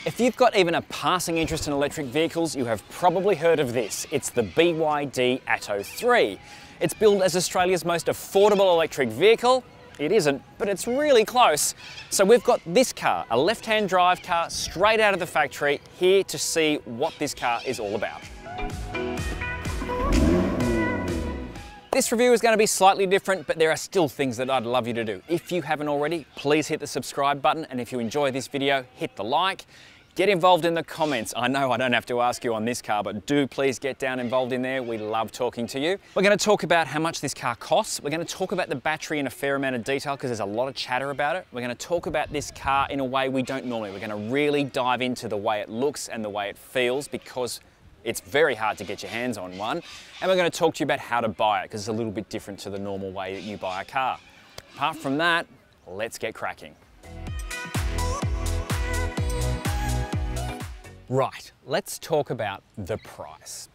If you've got even a passing interest in electric vehicles, you have probably heard of this. It's the BYD Atto 3. It's billed as Australia's most affordable electric vehicle. It isn't, but it's really close. So we've got this car, a left-hand drive car straight out of the factory, here to see what this car is all about. This review is going to be slightly different, but there are still things that I'd love you to do. If you haven't already, please hit the subscribe button, and if you enjoy this video, hit the like. Get involved in the comments. I know I don't have to ask you on this car, but do please get down involved in there. We love talking to you. We're going to talk about how much this car costs. We're going to talk about the battery in a fair amount of detail because there's a lot of chatter about it. We're going to talk about this car in a way we don't normally. We're going to really dive into the way it looks and the way it feels because it's very hard to get your hands on one. And we're going to talk to you about how to buy it because it's a little bit different to the normal way that you buy a car. Apart from that, let's get cracking. Right, let's talk about the price.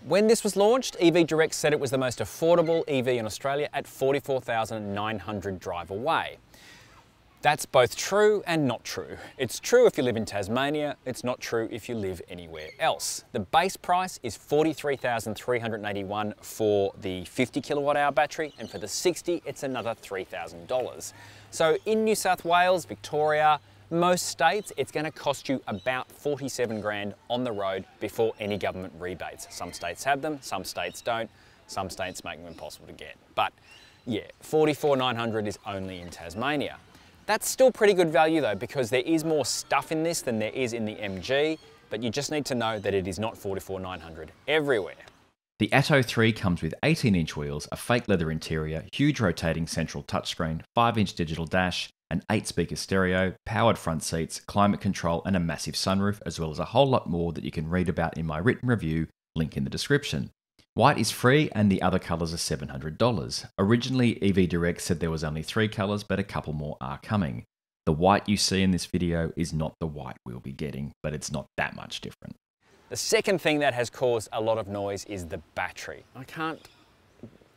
When this was launched, EV Direct said it was the most affordable EV in Australia at $44,900 drive away. That's both true and not true. It's true if you live in Tasmania, it's not true if you live anywhere else. The base price is $43,381 for the 50 kilowatt hour battery, and for the 60, it's another $3,000. So in New South Wales, Victoria, most states, it's going to cost you about 47 grand on the road before any government rebates. Some states have them, some states don't, some states make them impossible to get. But yeah, 44,900 is only in Tasmania. That's still pretty good value though, because there is more stuff in this than there is in the MG, but you just need to know that it is not 44,900 everywhere. The Atto 3 comes with 18-inch wheels, a fake leather interior, huge rotating central touchscreen, 5-inch digital dash, an 8-speaker stereo, powered front seats, climate control and a massive sunroof, as well as a whole lot more that you can read about in my written review, link in the description. White is free and the other colours are $700. Originally, EV Direct said there was only 3 colours, but a couple more are coming. The white you see in this video is not the white we'll be getting, but it's not that much different. The second thing that has caused a lot of noise is the battery. I can't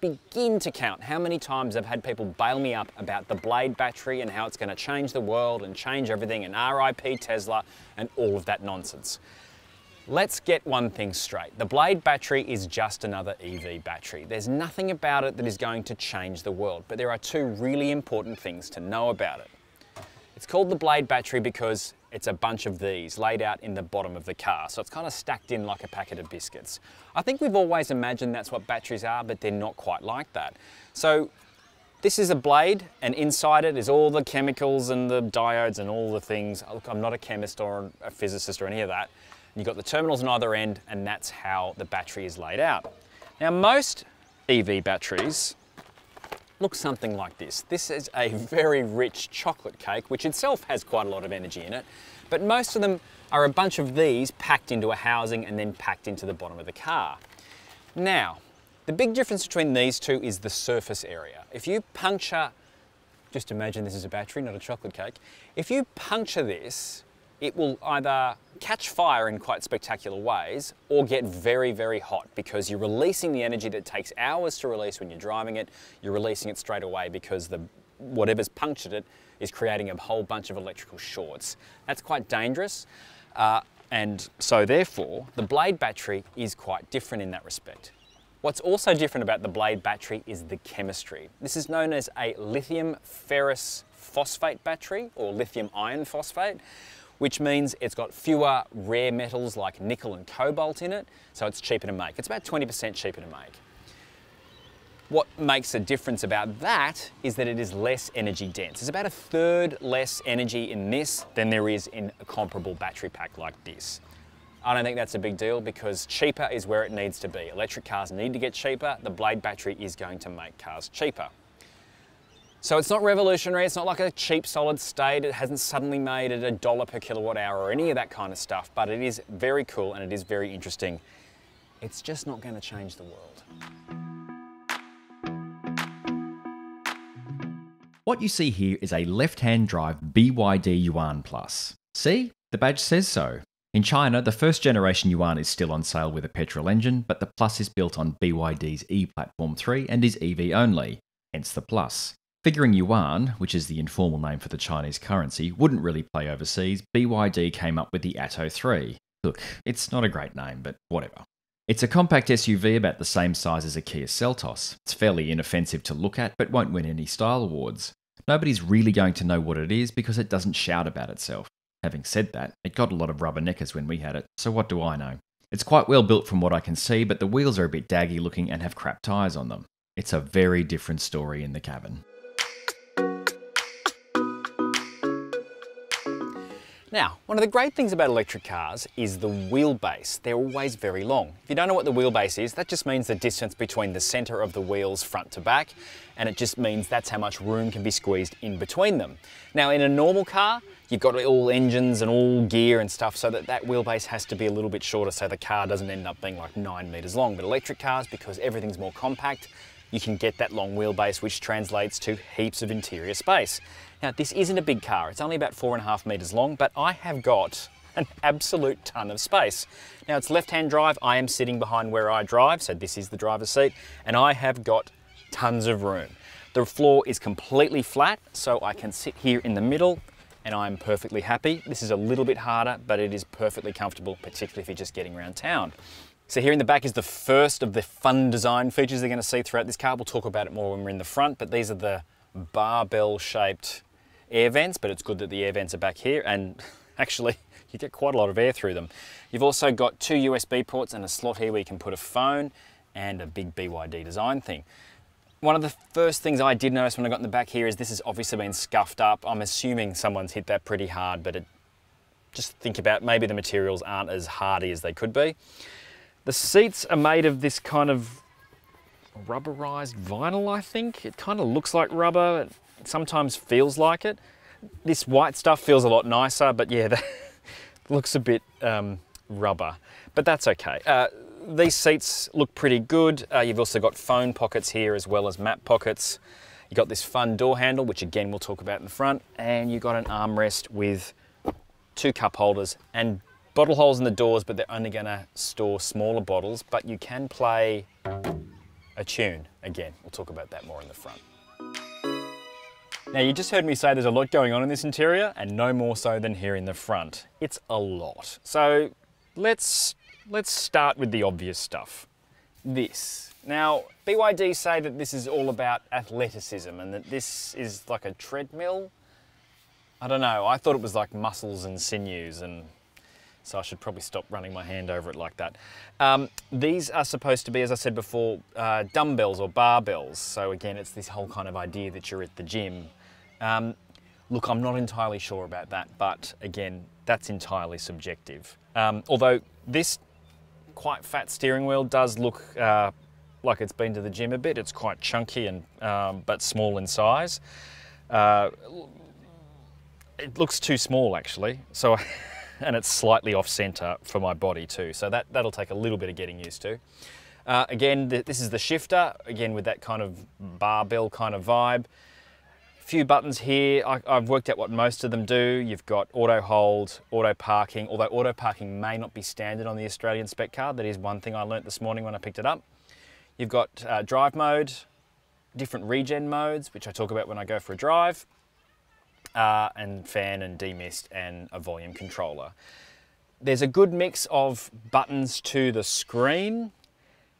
begin to count how many times I've had people bail me up about the Blade battery and how it's going to change the world and change everything and RIP Tesla and all of that nonsense. Let's get one thing straight. The Blade battery is just another EV battery. There's nothing about it that is going to change the world, but there are 2 really important things to know about it. It's called the Blade battery because it's a bunch of these laid out in the bottom of the car. So it's kind of stacked in like a packet of biscuits. I think we've always imagined that's what batteries are, but they're not quite like that. So this is a blade, and inside it is all the chemicals and the diodes and all the things. Look, I'm not a chemist or a physicist or any of that. You've got the terminals on either end, and that's how the battery is laid out. Now, most EV batteries look something like this. This is a very rich chocolate cake, which itself has quite a lot of energy in it, but most of them are a bunch of these packed into a housing and then packed into the bottom of the car. Now, the big difference between these 2 is the surface area. If you puncture, just imagine this is a battery, not a chocolate cake. If you puncture this, it will either catch fire in quite spectacular ways or get very, very hot because you're releasing the energy that takes hours to release when you're driving it. You're releasing it straight away because whatever's punctured it is creating a whole bunch of electrical shorts. That's quite dangerous. And so therefore, the Blade battery is quite different in that respect. What's also different about the Blade battery is the chemistry. This is known as a lithium ferrous phosphate battery or lithium iron phosphate, which means it's got fewer rare metals like nickel and cobalt in it, so it's cheaper to make. It's about 20% cheaper to make. What makes a difference about that is that it is less energy dense. There's about 1/3 less energy in this than there is in a comparable battery pack like this. I don't think that's a big deal because cheaper is where it needs to be. Electric cars need to get cheaper. The Blade battery is going to make cars cheaper. So it's not revolutionary, it's not like a cheap solid state, it hasn't suddenly made it $1 per kilowatt hour or any of that kind of stuff, but it is very cool and it is very interesting. It's just not going to change the world. What you see here is a left-hand drive BYD Yuan Plus. See? The badge says so. In China, the first generation Yuan is still on sale with a petrol engine, but the Plus is built on BYD's E-Platform 3 and is EV only, hence the Plus. Figuring yuan, which is the informal name for the Chinese currency, wouldn't really play overseas, BYD came up with the Atto 3. Look, it's not a great name, but whatever. It's a compact SUV about the same size as a Kia Seltos. It's fairly inoffensive to look at, but won't win any style awards. Nobody's really going to know what it is because it doesn't shout about itself. Having said that, it got a lot of rubberneckers when we had it, so what do I know? It's quite well built from what I can see, but the wheels are a bit daggy looking and have crap tyres on them. It's a very different story in the cabin. Now, one of the great things about electric cars is the wheelbase. They're always very long. If you don't know what the wheelbase is, that just means the distance between the centre of the wheels front to back, and it just means that's how much room can be squeezed in between them. Now, in a normal car, you've got all engines and all gear and stuff, so that wheelbase has to be a little bit shorter so the car doesn't end up being like 9 metres long. But electric cars, because everything's more compact, you can get that long wheelbase, which translates to heaps of interior space. Now, this isn't a big car. It's only about 4.5 metres long, but I have got an absolute ton of space. Now, it's left-hand drive. I am sitting behind where I drive, so this is the driver's seat, and I have got tons of room. The floor is completely flat, so I can sit here in the middle, and I'm perfectly happy. This is a little bit harder, but it is perfectly comfortable, particularly if you're just getting around town. So here in the back is the first of the fun design features they're going to see throughout this car. We'll talk about it more when we're in the front, but these are the barbell-shaped air vents, but it's good that the air vents are back here, and actually you get quite a lot of air through them. You've also got 2 USB ports and a slot here where you can put a phone and a big BYD design thing. One of the first things I did notice when I got in the back here is this has obviously been scuffed up. I'm assuming someone's hit that pretty hard, but just think about maybe the materials aren't as hardy as they could be. The seats are made of this kind of rubberized vinyl, I think. It kind of looks like rubber. It sometimes feels like it. This white stuff feels a lot nicer, but yeah, that looks a bit rubber, but that's okay. These seats look pretty good. You've also got phone pockets here as well as map pockets. You've got this fun door handle, which again we'll talk about in the front, and you've got an armrest with 2 cup holders and bottle holes in the doors, but they're only going to store smaller bottles, but you can play a tune. Again, we'll talk about that more in the front. Now, you just heard me say there's a lot going on in this interior, and no more so than here in the front. It's a lot. So let's start with the obvious stuff. This. Now, BYD say that this is all about athleticism and that this is like a treadmill. I don't know, I thought it was like muscles and sinews, and so I should probably stop running my hand over it like that. These are supposed to be, as I said before, dumbbells or barbells. So again, it's this whole kind of idea that you're at the gym. Look, I'm not entirely sure about that, but again, that's entirely subjective. Although this quite fat steering wheel does look like it's been to the gym a bit. It's quite chunky and but small in size. It looks too small actually, so and it's slightly off center for my body too, so that'll take a little bit of getting used to. Again, this is the shifter, again with that kind of barbell kind of vibe. Few buttons here. I've worked out what most of them do. You've got auto hold, auto parking, although auto parking may not be standard on the Australian spec car. That is one thing I learnt this morning when I picked it up. You've got drive mode, different regen modes, which I talk about when I go for a drive, and fan and demist and a volume controller. There's a good mix of buttons to the screen,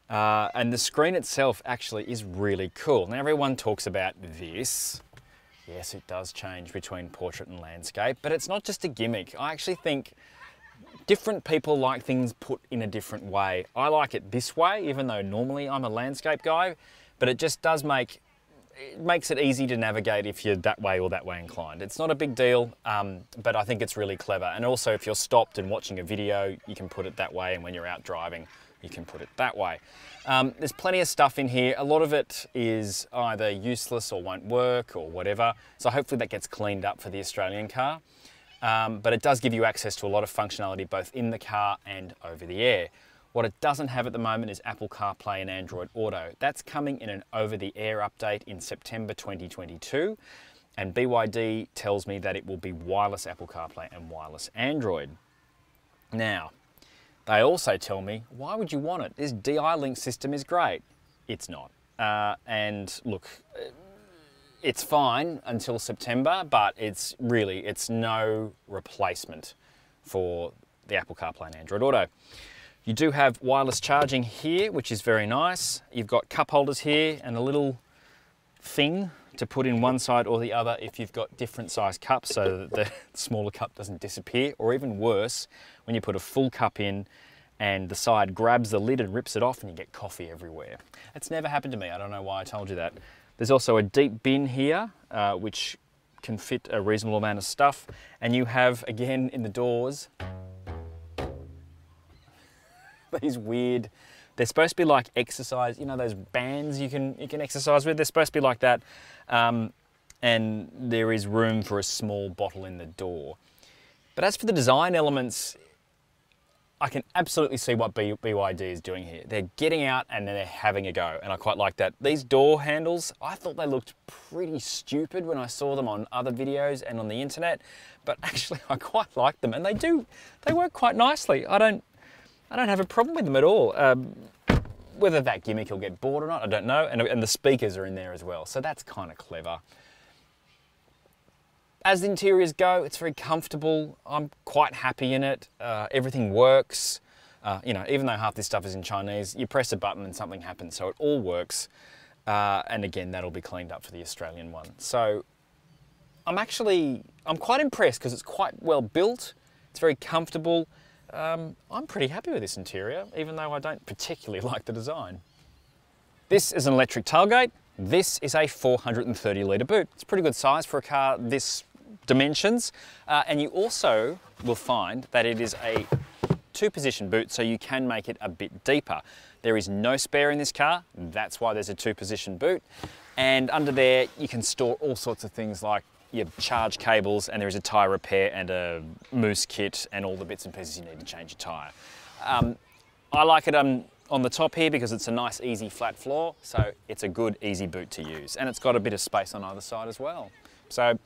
and the screen itself actually is really cool. Now everyone talks about this. Yes, it does change between portrait and landscape, but it's not just a gimmick. I actually think different people like things put in a different way. I like it this way, even though normally I'm a landscape guy, but it just does makes it easy to navigate if you're that way or that way inclined. It's not a big deal, but I think it's really clever. And also if you're stopped and watching a video, you can put it that way, and when you're out driving, you can put it that way. There's plenty of stuff in here. A lot of it is either useless or won't work or whatever. So hopefully that gets cleaned up for the Australian car. But it does give you access to a lot of functionality both in the car and over the air. What it doesn't have at the moment is Apple CarPlay and Android Auto. That's coming in an over-the-air update in September 2022. And BYD tells me that it will be wireless Apple CarPlay and wireless Android. Now, they also tell me, why would you want it? This DI link system is great. It's not. And look, it's fine until September, but it's no replacement for the Apple CarPlay and Android Auto. You do have wireless charging here, which is very nice. You've got cup holders here and a little thing to put in one side or the other if you've got different size cups so that the smaller cup doesn't disappear, or even worse, when you put a full cup in and the side grabs the lid and rips it off and you get coffee everywhere. It's never happened to me. I don't know why I told you that. There's also a deep bin here, which can fit a reasonable amount of stuff. And you have, again, in the doors, these weird, they're supposed to be like exercise, you know, those bands you can exercise with, they're supposed to be like that. And there is room for a small bottle in the door. But as for the design elements, I can absolutely see what BYD is doing here. They're getting out and they're having a go, and I quite like that. These door handles, I thought they looked pretty stupid when I saw them on other videos and on the internet, but actually I quite like them, and they work quite nicely. I don't have a problem with them at all. Whether that gimmick will get bored or not, I don't know. And the speakers are in there as well, so that's kind of clever. As the interiors go, it's very comfortable. I'm quite happy in it. Everything works. You know, even though half this stuff is in Chinese, you press a button and something happens, so it all works. And again, that'll be cleaned up for the Australian one. So I'm quite impressed because it's quite well built. It's very comfortable. I'm pretty happy with this interior, even though I don't particularly like the design. This is an electric tailgate. This is a 430 litre boot. It's a pretty good size for a car this dimensions. And you also will find that it is a 2-position boot, so you can make it a bit deeper. There is no spare in this car. That's why there's a 2-position boot. And under there, you can store all sorts of things like your charge cables, and there is a tyre repair and a mousse kit and all the bits and pieces you need to change your tyre. I like it on the top here because it's a nice, easy, flat floor, so it's a good, easy boot to use. And it's got a bit of space on either side as well. So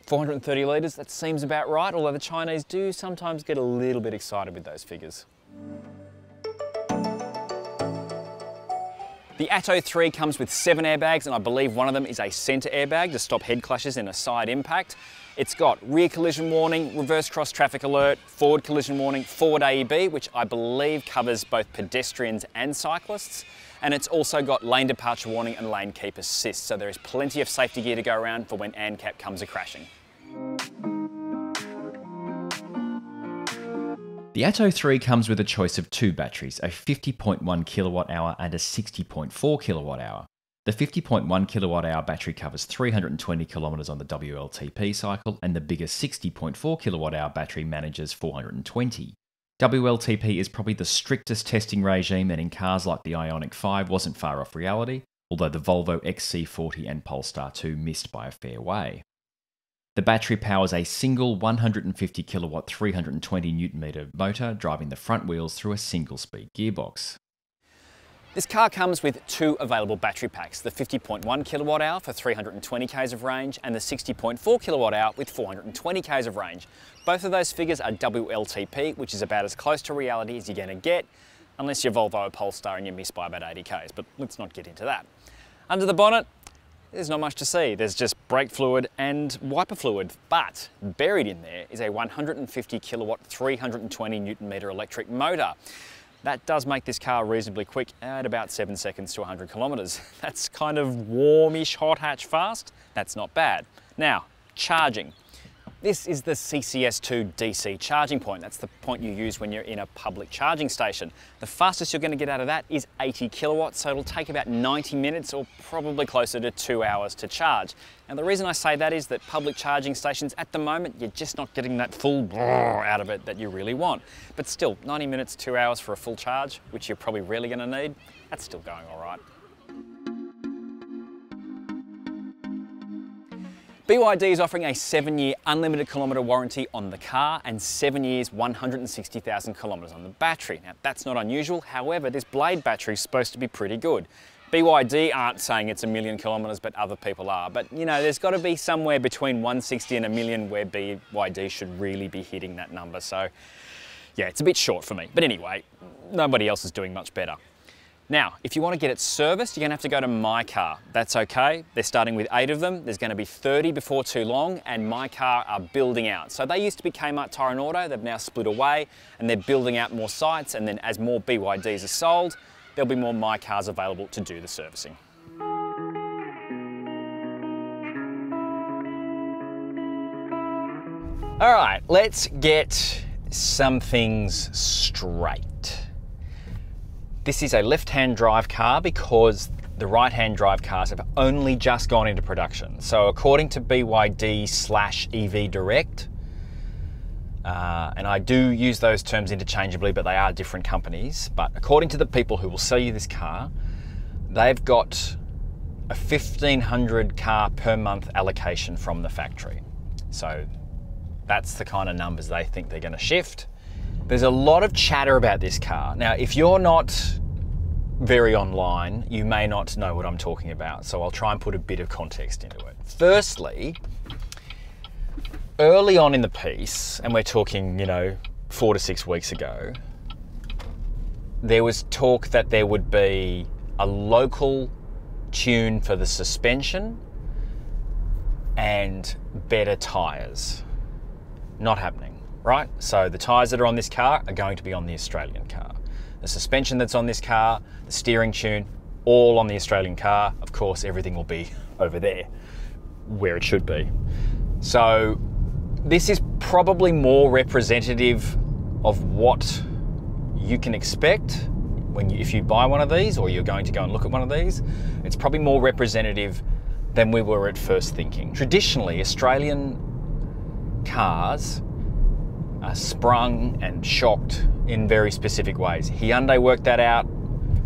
430 litres, that seems about right, although the Chinese do sometimes get a little bit excited with those figures. The Atto 3 comes with 7 airbags, and I believe one of them is a centre airbag to stop head clashes in a side impact. It's got rear collision warning, reverse cross traffic alert, forward collision warning, forward AEB, which I believe covers both pedestrians and cyclists. And it's also got lane departure warning and lane keep assist, so there is plenty of safety gear to go around for when ANCAP comes a-crashing. The Atto 3 comes with a choice of 2 batteries, a 50.1 kilowatt hour and a 60.4 kilowatt hour. The 50.1 kilowatt hour battery covers 320 kilometers on the WLTP cycle, and the bigger 60.4 kilowatt hour battery manages 420. WLTP is probably the strictest testing regime, and in cars like the Ioniq 5 wasn't far off reality, although the Volvo XC40 and Polestar 2 missed by a fair way. The battery powers a single 150 kilowatt 320 Newton meter motor driving the front wheels through a single speed gearbox. This car comes with 2 available battery packs, the 50.1 kilowatt hour for 320 k's of range and the 60.4 kilowatt hour with 420 k's of range. Both of those figures are WLTP, which is about as close to reality as you're going to get, unless you're Volvo or Polestar and you miss by about 80 k's, but let's not get into that. Under the bonnet, there's not much to see. There's just brake fluid and wiper fluid, but buried in there is a 150 kilowatt 320 Newton meter electric motor. That does make this car reasonably quick at about 7 seconds to 100 kilometers. That's kind of warmish, hot hatch fast. That's not bad. Now, charging. This is the CCS2 DC charging point. That's the point you use when you're in a public charging station. The fastest you're going to get out of that is 80 kilowatts, so it'll take about 90 minutes or probably closer to 2 hours to charge. And the reason I say that is that public charging stations at the moment, you're just not getting that full out of it that you really want. But still, 90 minutes, 2 hours for a full charge, which you're probably really going to need, that's still going all right. BYD is offering a 7-year unlimited kilometre warranty on the car and 7 years 160,000 kilometres on the battery. Now that's not unusual, however this Blade battery is supposed to be pretty good. BYD aren't saying it's 1,000,000 kilometres, but other people are. But you know, there's got to be somewhere between 160 and 1,000,000 where BYD should really be hitting that number. So yeah, it's a bit short for me. But anyway, nobody else is doing much better. Now, if you want to get it serviced, you're going to have to go to WhichCar. That's okay. They're starting with 8 of them. There's going to be 30 before too long, and WhichCar are building out. So they used to be Kmart Tire and Auto. They've now split away, and they're building out more sites. And then as more BYDs are sold, there'll be more WhichCars available to do the servicing. All right, let's get some things straight. This is a left-hand drive car because the right-hand drive cars have only just gone into production. So according to BYD/EV Direct, and I do use those terms interchangeably, but they are different companies. But according to the people who will sell you this car, they've got a 1,500 car per month allocation from the factory. So that's the kind of numbers they think they're going to shift. There's a lot of chatter about this car. Now, if you're not very online, you may not know what I'm talking about, so I'll try and put a bit of context into it. Firstly, early on in the piece, and we're talking, 4 to 6 weeks ago, there was talk that there would be a local tune for the suspension and better tyres. Not happening. Right? So the tyres that are on this car are going to be on the Australian car. The suspension that's on this car, the steering tune, all on the Australian car. Of course, everything will be over there, where it should be. So this is probably more representative of what you can expect if you buy one of these, or you're going to go and look at one of these. It's probably more representative than we were at first thinking. Traditionally, Australian cars are sprung and shocked in very specific ways. Hyundai worked that out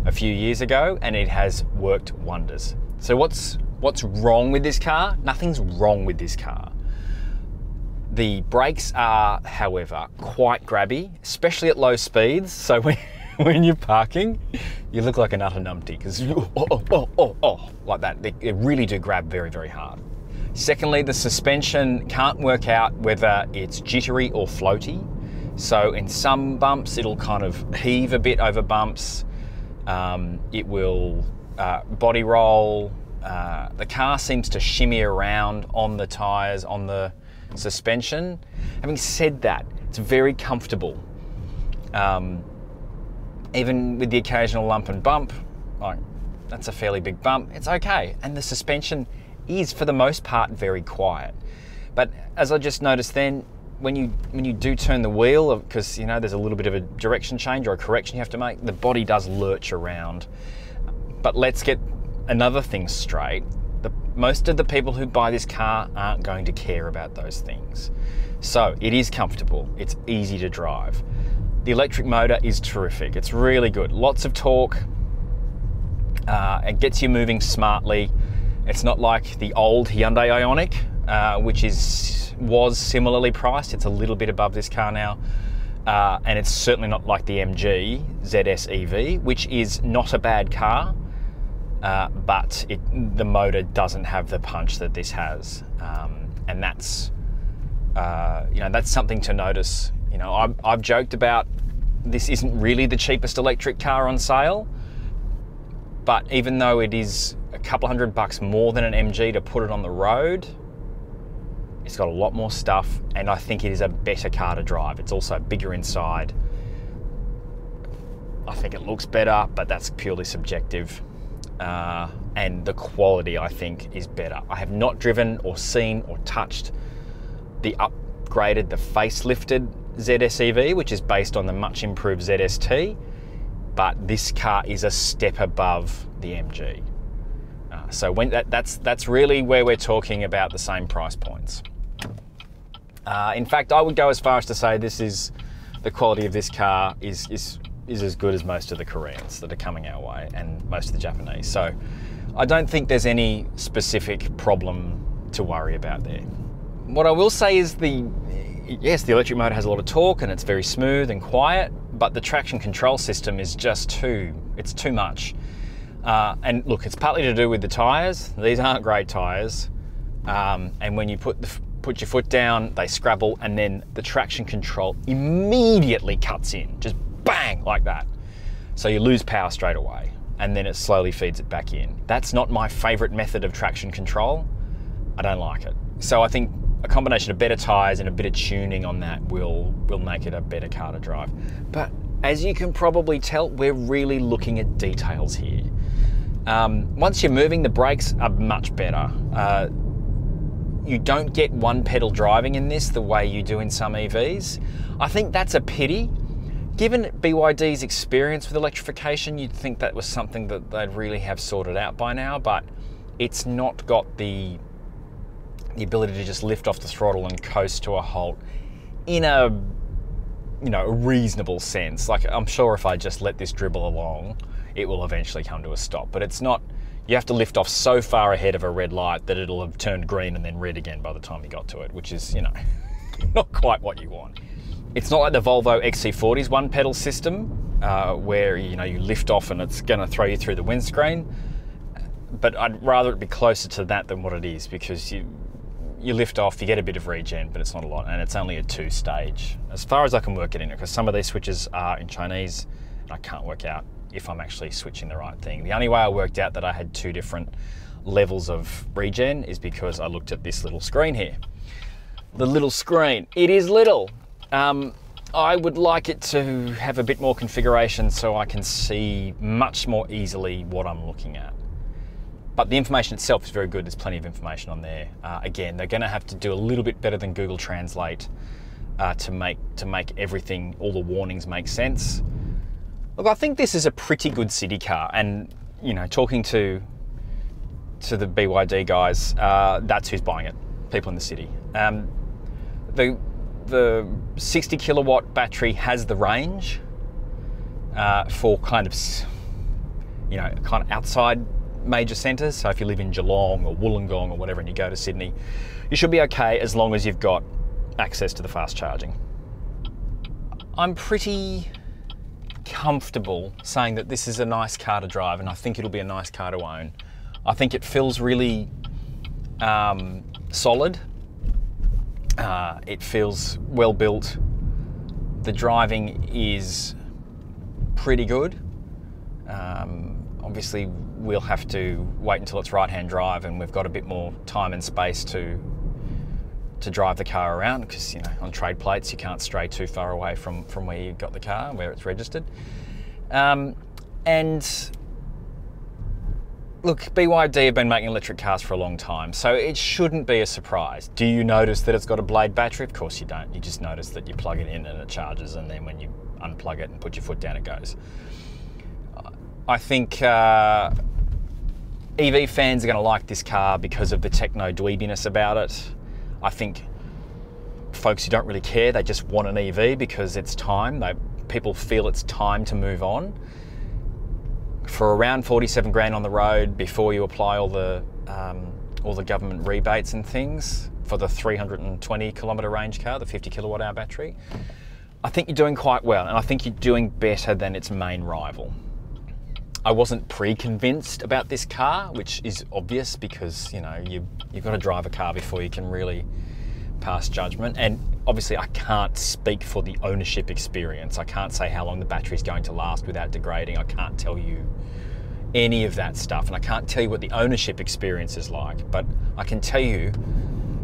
a few years ago, and it has worked wonders. So what's wrong with this car? Nothing's wrong with this car. The brakes are, however, quite grabby, especially at low speeds. So when you're parking, you look like an utter numpty, because like that. They really do grab very, very hard. Secondly, the suspension can't work out whether it's jittery or floaty. So in some bumps, it'll kind of heave a bit over bumps. It will body roll. The car seems to shimmy around on the tyres, on the suspension. Having said that, it's very comfortable. Even with the occasional lump and bump, like that's a fairly big bump, it's okay. And the suspension is, for the most part, very quiet. But as I just noticed then, when you do turn the wheel, because there's a little bit of a direction change or a correction you have to make, the body does lurch around. But let's get another thing straight. Most of the people who buy this car aren't going to care about those things. So it is comfortable, it's easy to drive. The electric motor is terrific, it's really good. Lots of torque, it gets you moving smartly. It's not like the old Hyundai Ioniq, which was similarly priced. It's a little bit above this car now. And it's certainly not like the MG ZS EV, which is not a bad car, but the motor doesn't have the punch that this has. And that's something to notice. I've joked about this isn't really the cheapest electric car on sale, but even though it is a couple $100 more than an MG to put it on the road, it's got a lot more stuff, and I think it is a better car to drive. It's also bigger inside. I think it looks better, but that's purely subjective. And the quality, I think, is better. I have not driven or seen or touched the facelifted ZS EV, which is based on the much improved ZST, but this car is a step above the MG. So that's really where we're talking about the same price points. In fact, I would go as far as to say the quality of this car is as good as most of the Koreans that are coming our way, and most of the Japanese. So I don't think there's any specific problem to worry about there. What I will say is yes, the electric motor has a lot of torque and it's very smooth and quiet, but the traction control system is just too much. And look, it's partly to do with the tyres. These aren't great tyres. And when you put your foot down, they scrabble, and then the traction control immediately cuts in, just bang, like that. So you lose power straight away. and then it slowly feeds it back in. That's not my favorite method of traction control. I don't like it. So I think a combination of better tires and a bit of tuning on that will make it a better car to drive. But as you can probably tell, we're really looking at details here. Once you're moving, the brakes are much better. You don't get one pedal driving in this the way you do in some EVs. I think that's a pity. Given BYD's experience with electrification, you'd think that was something that they'd really have sorted out by now, but it's not got the ability to just lift off the throttle and coast to a halt in a reasonable sense. Like, I'm sure if I just let this dribble along, it will eventually come to a stop, but it's not. You have to lift off so far ahead of a red light that it'll have turned green and then red again by the time you got to it, which is, not quite what you want. It's not like the Volvo XC40's one pedal system, where you lift off and it's going to throw you through the windscreen. But I'd rather it be closer to that than what it is, because you lift off, you get a bit of regen, but it's not a lot, and it's only a 2-stage, as far as I can work it in, because some of these switches are in Chinese, and I can't work out if I'm actually switching the right thing. The only way I worked out that I had 2 different levels of regen is because I looked at this little screen here. The little screen, it is little. I would like it to have a bit more configuration so I can see much more easily what I'm looking at. But the information itself is very good. There's plenty of information on there. Again, they're going to have to do a little bit better than Google Translate to make everything, all the warnings, make sense. Look, I think this is a pretty good city car, and talking to the BYD guys, that's who's buying it. People in the city. The 60 kilowatt battery has the range for kind of outside major centres. So if you live in Geelong or Wollongong or whatever and you go to Sydney, you should be okay as long as you've got access to the fast charging. I'm pretty comfortable saying that this is a nice car to drive, and I think it'll be a nice car to own. I think it feels really solid. It feels well built. The driving is pretty good. Obviously, we'll have to wait until it's right-hand drive and we've got a bit more time and space to drive the car around, because on trade plates you can't stray too far away from where you got the car, where it's registered. And look, BYD have been making electric cars for a long time, so it shouldn't be a surprise. Do you notice that it's got a blade battery? Of course you don't. You just notice that you plug it in and it charges, and then when you unplug it and put your foot down, it goes. I think EV fans are going to like this car because of the techno dweebiness about it. I think folks who don't really care, they just want an EV because it's time. People feel it's time to move on. For around 47 grand on the road, before you apply all the government rebates and things for the 320 kilometre range car, the 50 kilowatt hour battery, I think you're doing quite well, and I think you're doing better than its main rival. I wasn't pre-convinced about this car, which is obvious because you've got to drive a car before you can really pass judgment. And obviously I can't speak for the ownership experience. I can't say how long the battery's going to last without degrading. I can't tell you any of that stuff, and I can't tell you what the ownership experience is like, but I can tell you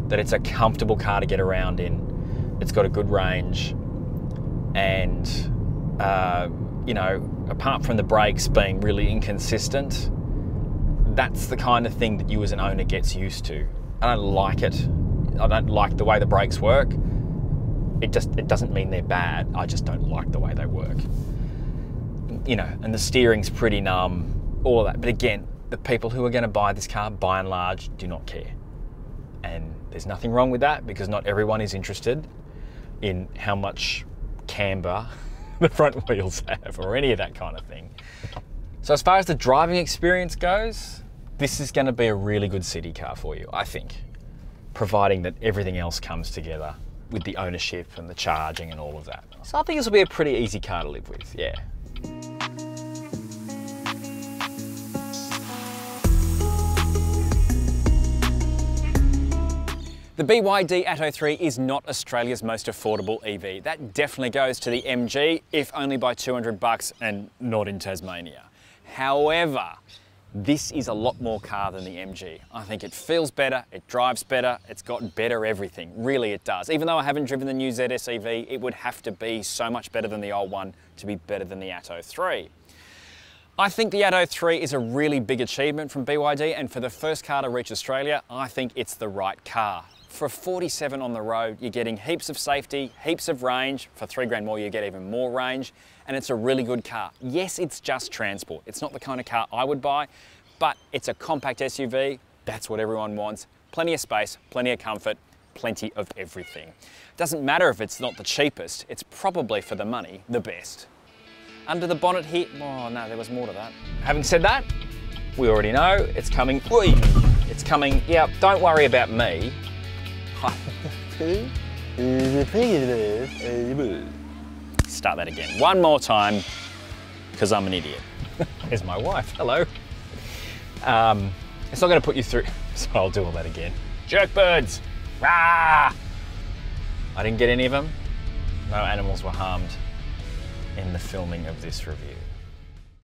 that it's a comfortable car to get around in. It's got a good range, and apart from the brakes being really inconsistent, that's the kind of thing that you as an owner gets used to. I don't like it. I don't like the way the brakes work. It doesn't mean they're bad. I just don't like the way they work. And the steering's pretty numb, all of that. But again, the people who are going to buy this car, by and large, do not care. And there's nothing wrong with that, because not everyone is interested in how much camber the front wheels have, or any of that kind of thing. So as far as the driving experience goes, this is going to be a really good city car for you, I think, providing that everything else comes together with the ownership and the charging and all of that. So I think this will be a pretty easy car to live with, yeah. The BYD Atto 3 is not Australia's most affordable EV. That definitely goes to the MG, if only by 200 bucks, and not in Tasmania. However, this is a lot more car than the MG. I think it feels better, it drives better, it's got better everything. Really it does. Even though I haven't driven the new ZS EV, it would have to be so much better than the old one to be better than the Atto 3. I think the Atto 3 is a really big achievement from BYD, and for the first car to reach Australia, I think it's the right car. For 47 on the road, you're getting heaps of safety, heaps of range. For 3 grand more, you get even more range, and it's a really good car. Yes, it's just transport. It's not the kind of car I would buy, but it's a compact SUV. That's what everyone wants. Plenty of space, plenty of comfort, plenty of everything. Doesn't matter if it's not the cheapest, it's probably for the money, the best. Under the bonnet here, oh no, there was more to that. Having said that, we already know it's coming. It's coming, yeah, don't worry about me. Start that again, one more time, because I'm an idiot. Here's my wife, hello. It's not gonna put you through, so I'll do all that again. Jerkbirds, rah! I didn't get any of them. No animals were harmed in the filming of this review.